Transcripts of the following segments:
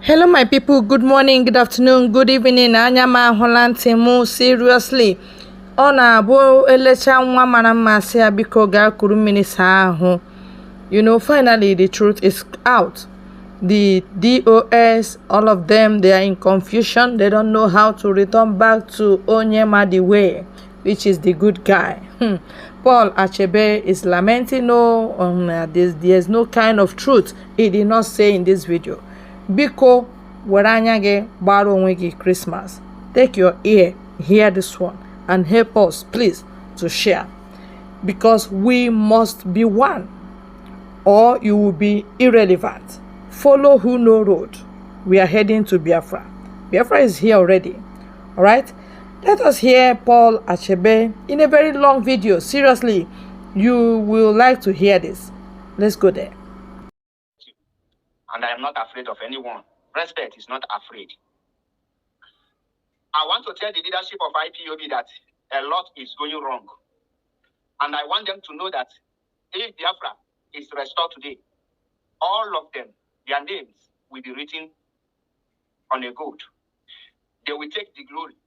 Hello, my people. Good morning, good afternoon, good evening. Anyama Holantemu. Seriously, ona bo elecha nwa mara mma ya biko ga kuru mmiri saa ahụ. Finally the truth is out. The DOS, all of them, they are in confusion. They don't know how to return back to Onyema the way, which is the good guy. Paul Achebe is lamenting. There's no kind of truth he did not say in this video. Biko were anya gị gbara onwe gị Christmas. Take your ear, hear this one, and help us, please, to share. Because we must be one, or you will be irrelevant. Follow who know road. We are heading to Biafra. Biafra is here already. All right? Let us hear Paul Achebe in a very long video. Seriously, you will like to hear this. Let's go there. And I am not afraid of anyone. Respect is not afraid. I want to tell the leadership of IPUB that a lot is going wrong. And I want them to know that if Biafra is restored today, all of them, their names will be written on a gold. They will take the glory.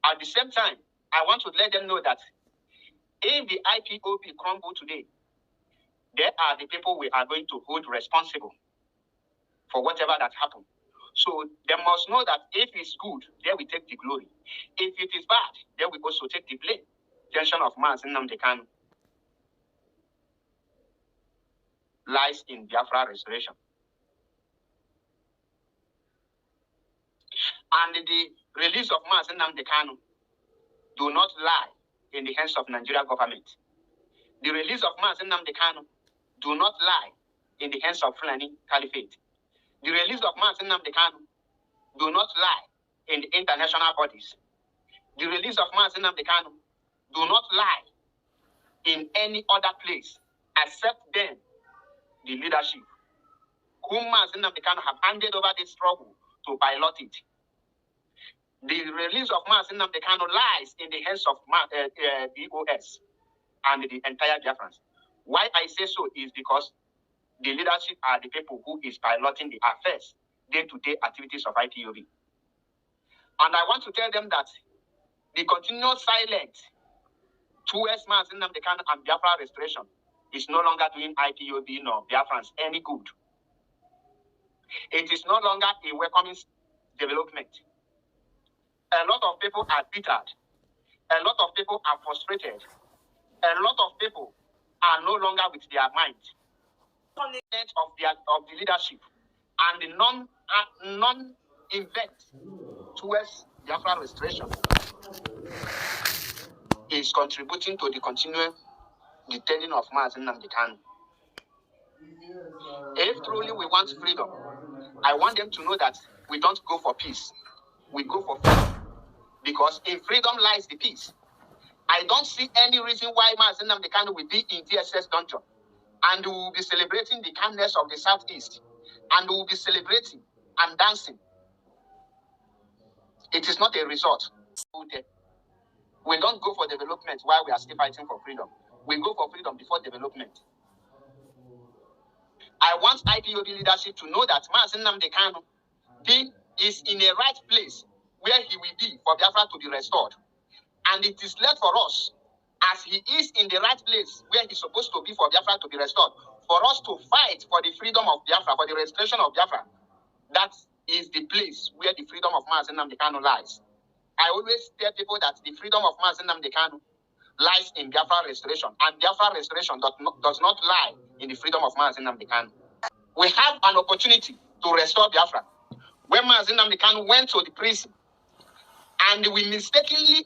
At the same time, I want to let them know that if the IPUB crumble today, there are the people we are going to hold responsible for whatever that happened. So they must know that if it's good, they will take the glory. If it is bad, they will also take the blame. Tension of mass in Nnamdi Kanu lies in Biafra restoration. And the release of mass in Nnamdi Kanu do not lie in the hands of Nigeria government. The release of mass in Nnamdi Kanu do not lie in the hands of Fulani Caliphate. The release of mass in Nnamdi Kanu do not lie in the international bodies. The release of mass in Nnamdi Kanu do not lie in any other place except them, the leadership, whom mass in Nnamdi Kanu have handed over this struggle to pilot it. The release of mass in Nnamdi Kanu lies in the hands of DOS and the entire Biafrans. Why I say so is because the leadership are the people who is piloting the affairs, day-to-day activities of IPUB. And I want to tell them that the continuous silence towards mass in Nnamdi Kanu and Biafra restoration is no longer doing IPUB nor Biafrans any good. It is no longer a welcoming development. A lot of people are bittered. A lot of people are frustrated. A lot of people are no longer with their mind. Of the leadership and the non-event towards Biafra restoration is contributing to the continual detaining of mass in Nnamdi Kanu. If truly we want freedom, I want them to know that we don't go for peace. We go for freedom. Because in freedom lies the peace. I don't see any reason why mass in Nnamdi Kanu will be in DSS dungeon. And we will be celebrating the calmness of the Southeast. And we will be celebrating and dancing. It is not a result. We don't go for development while we are still fighting for freedom. We go for freedom before development. I want IPUB leadership to know that Mazi Nnamdi Kanu is in a right place where he will be for Biafra to be restored. And it is left for us, as he is in the right place where he's supposed to be for Biafra to be restored, for us to fight for the freedom of Biafra, for the restoration of Biafra. That is the place where the freedom of Mazi Nnamdi Kanu lies. I always tell people that the freedom of Mazi Nnamdi Kanu lies in Biafra restoration, and Biafra restoration does not lie in the freedom of Mazi Nnamdi Kanu. We have an opportunity to restore Biafra. When Mazi Nnamdi Kanu went to the prison, and we mistakenly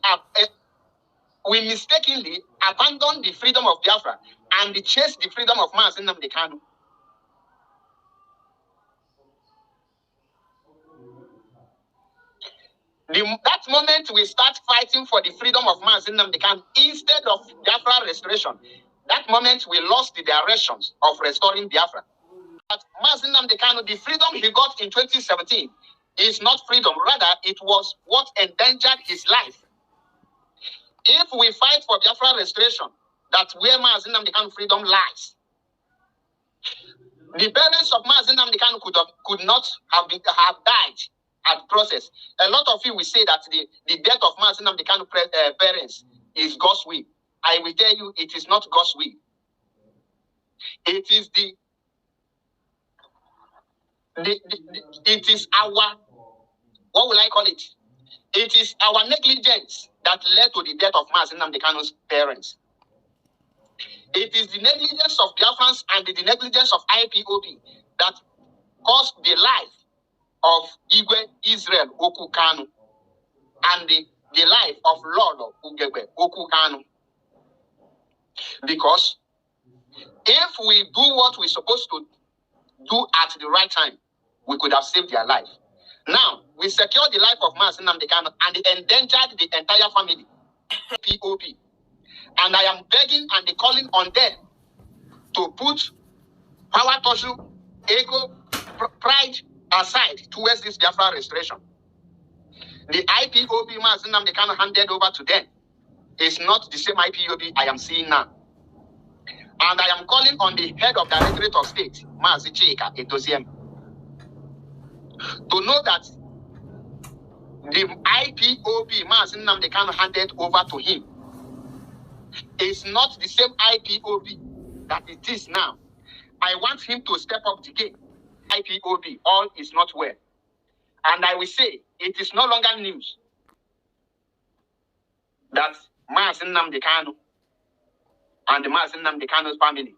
abandoned the freedom of Biafra and chased the freedom of Mazi Nnamdi Kanu. That moment we start fighting for the freedom of Mazi Nnamdi Kanu instead of Biafra restoration. That moment we lost the directions of restoring Biafra. But Mazi Nnamdi Kanu, the freedom he got in 2017 is not freedom. Rather, it was what endangered his life. If we fight for Biafra restoration, that's where Mazi Nnamdi Kanu freedom lies. The parents of Mazi Nnamdi Kanu could not have died at process. A lot of you will say that the death of Mazi Nnamdi Kanu parents is God's will. I will tell you, it is not God's will. It is it is our, what will I call it? It is our negligence that led to the death of Mazi Nnamdi Kanu's parents. It is the negligence of Biafrans and the negligence of IPUB that caused the life of Igwe Israel Oku Kanu and the life of Lolo Ugegbe Oku Kanu. Because if we do what we're supposed to do at the right time, we could have saved their life. Now, we secured the life of Mazi Nnamdi Kanu and endangered the entire family, IPUB. And I am begging and calling on them to put power, torture, ego, pride aside towards this Biafra restoration. The IPUB Mazi Nnamdi Kanu handed over to them is not the same IPUB I am seeing now. And I am calling on the head of Directorate of State, Mazi Chika Edoziem, to know that the IPUB Mazi Nnamdi Kanu handed over to him is not the same IPUB that it is now. I want him to step up the game. IPUB, all is not well. And I will say, it is no longer news that Mazi Nnamdi Kanu and the Mazi Nnamdi Kanu's family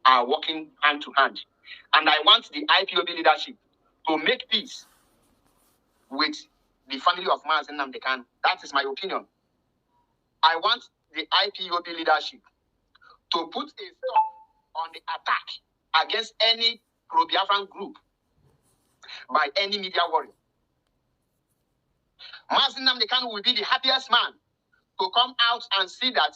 are working hand to hand. And I want the IPUB leadership to make peace with the family of Mazi Nnamdi Kanu. That is my opinion. I want the IPUB leadership to put a stop on the attack against any pro-Biafran group by any media warrior. Mazi Nnamdi Kanu will be the happiest man to come out and see that.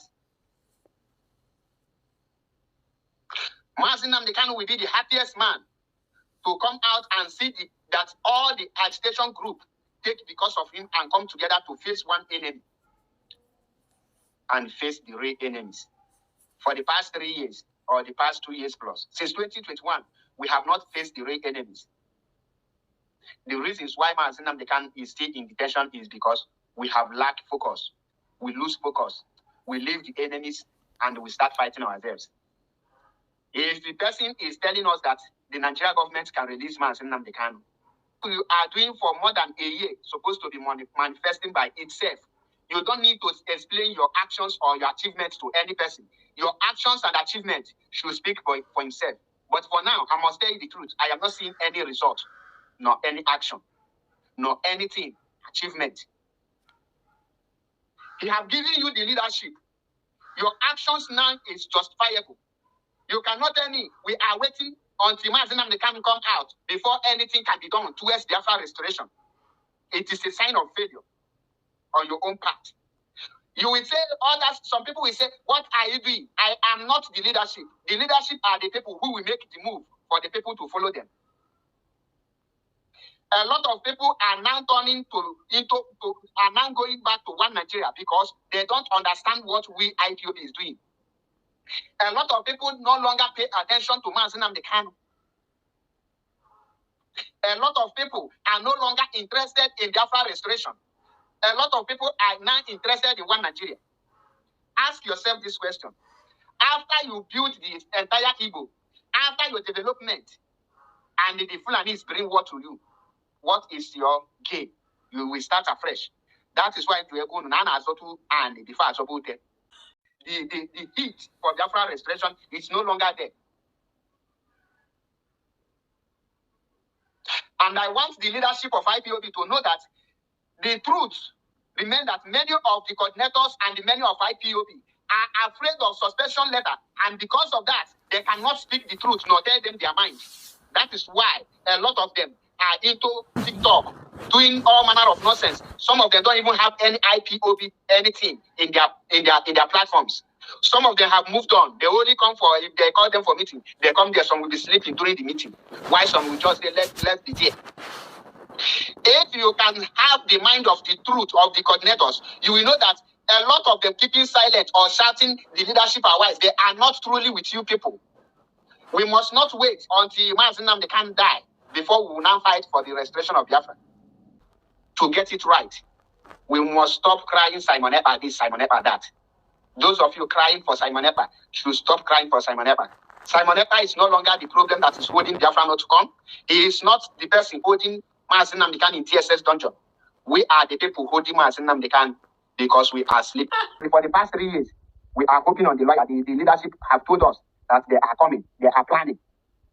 Mazi Nnamdi Kanu will be the happiest man to come out and see that all the agitation group take because of him and come together to face one enemy and face the real enemies. For the past 3 years or the past 2 years plus, since 2021, we have not faced the real enemies. The reasons why Mazi Nnamdi Kanu is still in detention is because we have lacked focus. We lose focus. We leave the enemies and we start fighting ourselves. If the person is telling us that the Nigerian government can release Mazi Nnamdi Kanu, you are doing for more than a year, supposed to be manifesting by itself. You don't need to explain your actions or your achievements to any person. Your actions and achievements should speak for himself. But for now, I must tell you the truth. I am not seeing any result, nor any action, nor anything, achievement. He have given you the leadership. Your actions now is justifiable. You cannot tell me we are waiting until Mazi Nnamdi Kanu come out before anything can be done towards Biafra restoration. It is a sign of failure on your own part. You will say others, some people will say, what are you doing? I am not the leadership. The leadership are the people who will make the move for the people to follow them. A lot of people are now turning are now going back to one Nigeria because they don't understand what we IPUB is doing. A lot of people no longer pay attention to Mazi Nnamdi Kanu. A lot of people are no longer interested in Biafra restoration. A lot of people are now interested in one Nigeria. Ask yourself this question. After you build the entire Igbo, after your development, and the Fulanis bring what to you, what is your gain? You will start afresh. That is why we are going to and the heat for Biafra restoration is no longer there. And I want the leadership of IPUB to know that the truth remains that many of the coordinators and many of IPUB are afraid of suspension letter. And because of that, they cannot speak the truth nor tell them their mind. That is why a lot of them are into TikTok, doing all manner of nonsense. Some of them don't even have any IPUB, anything in their platforms. Some of them have moved on. They only come for, if they call them for meeting, they come there, some will be sleeping during the meeting. Why some will just say, let's be there. If you can have the mind of the truth of the coordinators, you will know that a lot of them keeping silent or shouting the leadership are wise. They are not truly with you people. We must not wait until Mazi Nnamdi Kanu die before we will now fight for the restoration of Biafra. To get it right, we must stop crying Simon Ekpa this, Simon Ekpa that. Those of you crying for Simon Ekpa should stop crying for Simon Ekpa. Simon Ekpa is no longer the problem that is holding Biafra not to come. He is not the person holding Mazi Nnamdi Kanu in TSS dungeon. We are the people holding Mazi Nnamdi Kanu because we are asleep. For the past 3 years, we are hoping on the lawyer. The leadership have told us that they are coming. They are planning.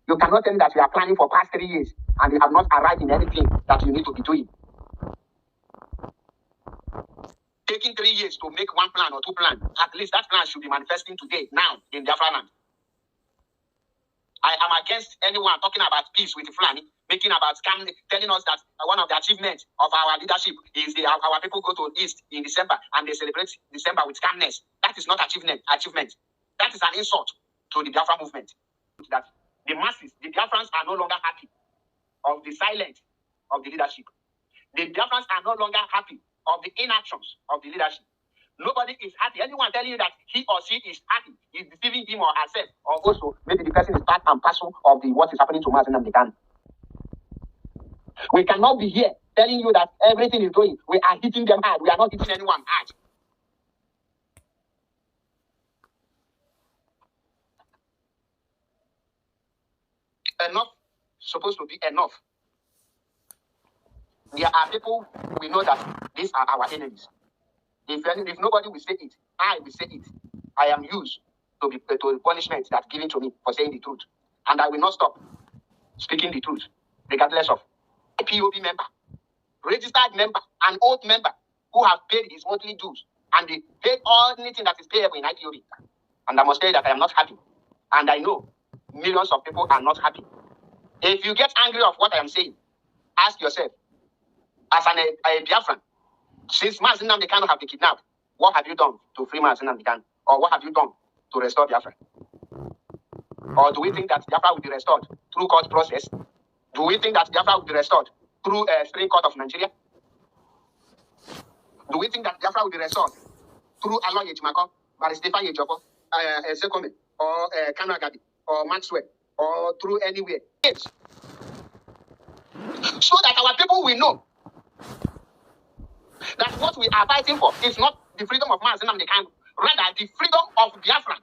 You cannot tell me that we are planning for past 3 years and we have not arrived in anything that you need to be doing. Taking 3 years to make one plan or two plans, at least that plan should be manifesting today, now, in Biafra land. I am against anyone talking about peace with Fulani, making about telling us that one of the achievements of our leadership is our people go to East in December and they celebrate December with calmness. That is not achievement. That is an insult to the Biafra movement. That the masses, the Biafrans are no longer happy of the silence of the leadership. The Biafrans are no longer happy of the inactions of the leadership. Nobody is happy. Anyone telling you that he or she is happy is deceiving him or herself, or also maybe the person is part and parcel of what is happening to Mazi Nnamdi Kanu. We cannot be here telling you that everything is going. We are hitting them hard. We are not hitting anyone hard. Enough supposed to be enough. There are people we know that these are our enemies. If nobody will say it, I will say it. I am used to the punishment that's given to me for saying the truth. And I will not stop speaking the truth, regardless of IPUB member, registered member, an old member who have paid his monthly dues and they paid anything that is payable in IPUB. And I must tell you that I am not happy. And I know millions of people are not happy. If you get angry of what I am saying, ask yourself, as a Biafran, since Mazi Nnamdi Kanu have been kidnapped, what have you done to free Mazi Nnamdi Kanu? Or what have you done to restore Biafra? Or do we think that Biafra will be restored through court process? Do we think that Biafra will be restored through Supreme Court of Nigeria? Do we think that Biafra will be restored through Aloy Ejimakor, Barrister Yejobo, Zekome, or Kanu Agabi, or Maxwell, or through anywhere? Yes. So that our people will know that what we are fighting for is not the freedom of Mazi Nnamdi Kanu, rather the freedom of Biafra,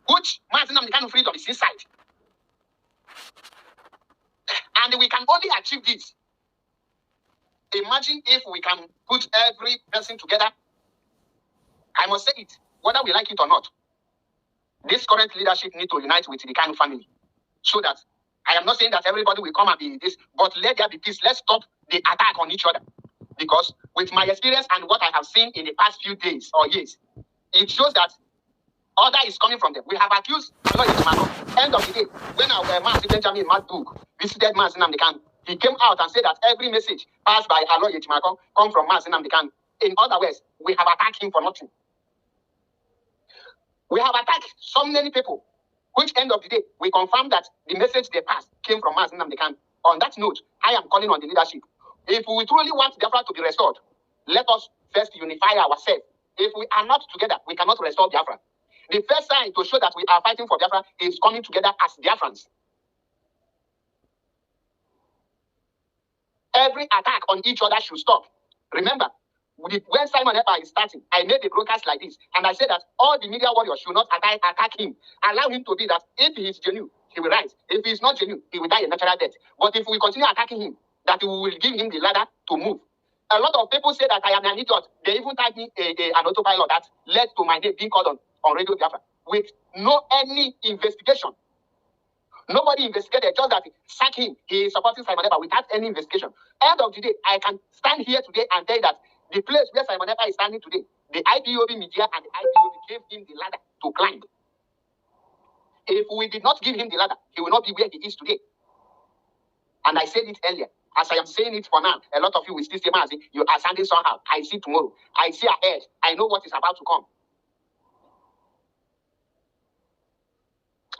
which Mazi Nnamdi Kanu freedom is inside. And we can only achieve this. Imagine if we can put every person together. I must say it, whether we like it or not. This current leadership needs to unite with the Kanu family, so that I am not saying that everybody will come and be this, but let there be peace. Let's stop the attack on each other. Because with my experience and what I have seen in the past few days or years, it shows that order is coming from them. We have accused Aloy Ejimakor. End of the day, when our Mazi Benjamin Madbook visited Mazi Nnamdi Kanu, he came out and said that every message passed by Aloy Ejimakor come from Mazi Nnamdi Kanu. In other words, we have attacked him for nothing. We have attacked so many people, which end of the day, we confirm that the message they passed came from Mazi Nnamdi Kanu. On that note, I am calling on the leadership. If we truly want Biafra to be restored, let us first unify ourselves. If we are not together, we cannot restore Biafra. The first sign to show that we are fighting for Biafra is coming together as Biafrans. Every attack on each other should stop. Remember, when Simon Ekpa is starting, I made a broadcast like this, and I said that all the media warriors should not attack him. Allow him to be that if he is genuine, he will rise. If he is not genuine, he will die a natural death. But if we continue attacking him, that we will give him the ladder to move. A lot of people say that I am an idiot. They even type me an autopilot that led to my name being called on Radio Biafra with any investigation. Nobody investigated, just that sack him. He is supporting Simon Ekpa without any investigation. End of the day, I can stand here today and tell you that the place where Simon Ekpa is standing today, the IPUB media and the IPUB gave him the ladder to climb. If we did not give him the ladder, he will not be where he is today. And I said it earlier. As I am saying it for now, a lot of you will still say, Mazi, you are standing somehow. I see tomorrow. I see ahead. I know what is about to come.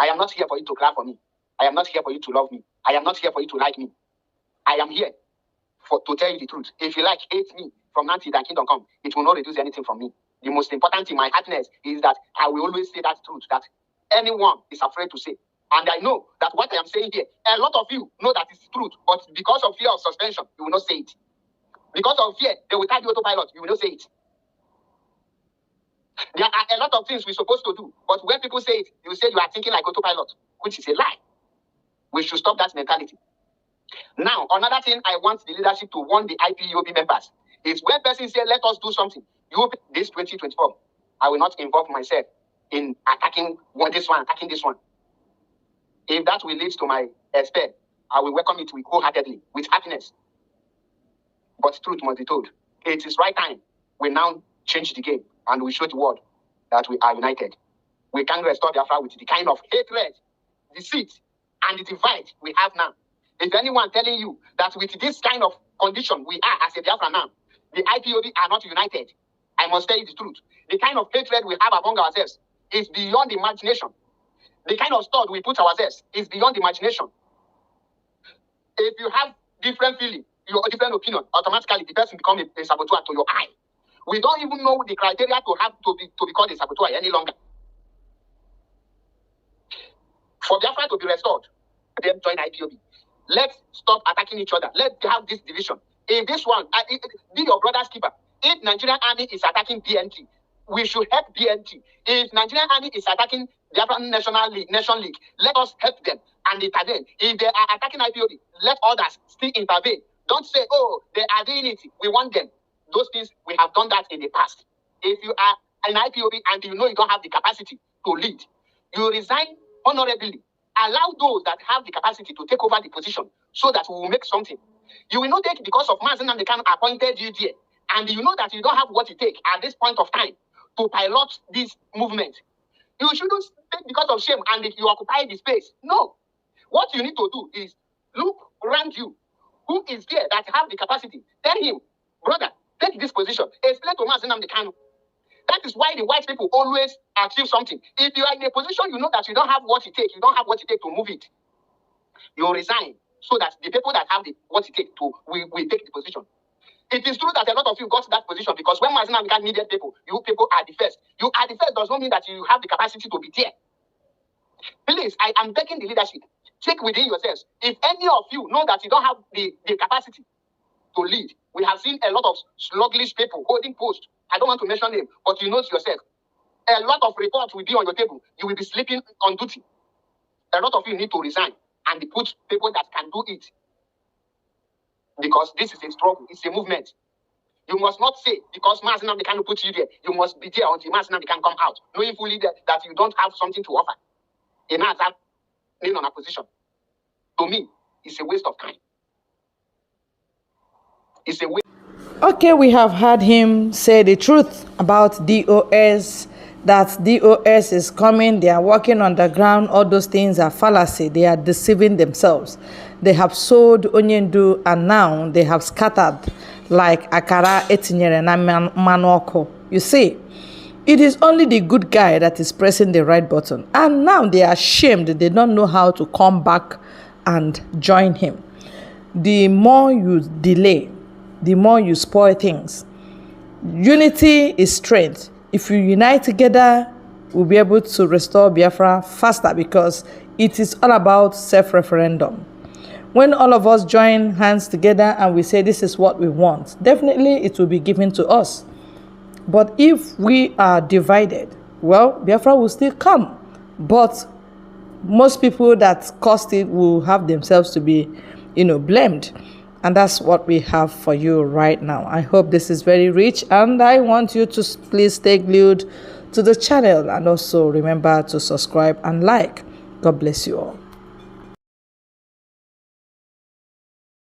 I am not here for you to clap for me. I am not here for you to love me. I am not here for you to like me. I am here to tell you the truth. If you hate me from now till thy kingdom come, it will not reduce anything from me. The most important thing, my happiness, is that I will always say that truth that anyone is afraid to say. And I know that what I am saying here, a lot of you know that it's truth, but because of fear of suspension, you will not say it. Because of fear, they will tag you autopilot, you will not say it. There are a lot of things we're supposed to do, but when people say it, you say you are thinking like autopilot, which is a lie. We should stop that mentality. Now, another thing I want the leadership to warn the IPUB members is when person say, let us do something, this 2024, I will not involve myself in attacking this one, attacking this one. If that will lead to my expel, I will welcome it wholeheartedly, with happiness. But truth must be told. It is right time we now change the game and we show the world that we are united. We can restore Biafra with the kind of hatred, deceit, and the divide we have now. If anyone telling you that with this kind of condition we are as a Biafra now, the IPOB are not united, I must tell you the truth. The kind of hatred we have among ourselves is beyond imagination. The kind of thought we put ourselves is beyond imagination. If you have different feeling, your different opinion, automatically the person becomes a saboteur to your eye. We don't even know the criteria to have to be called a saboteur any longer. For Biafra to be restored, them join IPOB. Let's stop attacking each other. Let's have this division. If this one, be your brother's keeper. If Nigerian army is attacking BNT, we should help BNT. If Nigerian army is attacking the African Nation League, let us help them and intervene. If they are attacking IPOB, let others still intervene. Don't say, oh, they are doing it, we want them. Those things, we have done that in the past. If you are an IPOB and you know you don't have the capacity to lead, you resign honorably. Allow those that have the capacity to take over the position so that we will make something. You will not take because of Mazen and the can appointed you there. And you know that you don't have what it takes at this point of time to pilot this movement. You shouldn't take because of shame and you occupy the space. No. What you need to do is look around you. Who is there that have the capacity? Tell him, brother, take this position. Explain to Mazen and the can. That is why the white people always achieve something. If you are in a position, you know that you don't have what it takes. You don't have what it takes to move it. You resign so that the people that have what it takes to will take the position. It is true that a lot of you got that position because when Mazen and needed people, you people are the first. You are the first does not mean that you have the capacity to be there. Please, I am begging the leadership. Check within yourselves. If any of you know that you don't have the capacity to lead, we have seen a lot of sluggish people holding posts. I don't want to mention them, but you know it yourself. A lot of reports will be on your table. You will be sleeping on duty. A lot of you need to resign and put people that can do it. Because this is a struggle. It's a movement. You must not say, because Mazen Nnamdi Kanu put you there, you must be there until Mazen Nnamdi Kanu come out, knowing fully that you don't have something to offer. In that being on a position. To me, it's a waste of time. It's a waste. Okay, we have heard him say the truth about DOS, that DOS is coming, they are working on the ground, all those things are fallacy, they are deceiving themselves. They have sold onyendu and now they have scattered like akara etinyere na manoko. You see, it is only the good guy that is pressing the right button. And now they are ashamed, they don't know how to come back and join him. The more you delay, the more you spoil things. Unity is strength. If you unite together, we'll be able to restore Biafra faster because it is all about self-referendum. When all of us join hands together and we say this is what we want, definitely it will be given to us. But if we are divided, well, Biafra will still come. But most people that caused it will have themselves to be, blamed. And that's what we have for you right now. I hope this is very rich and I want you to please stay glued to the channel and also remember to subscribe and like. God bless you all.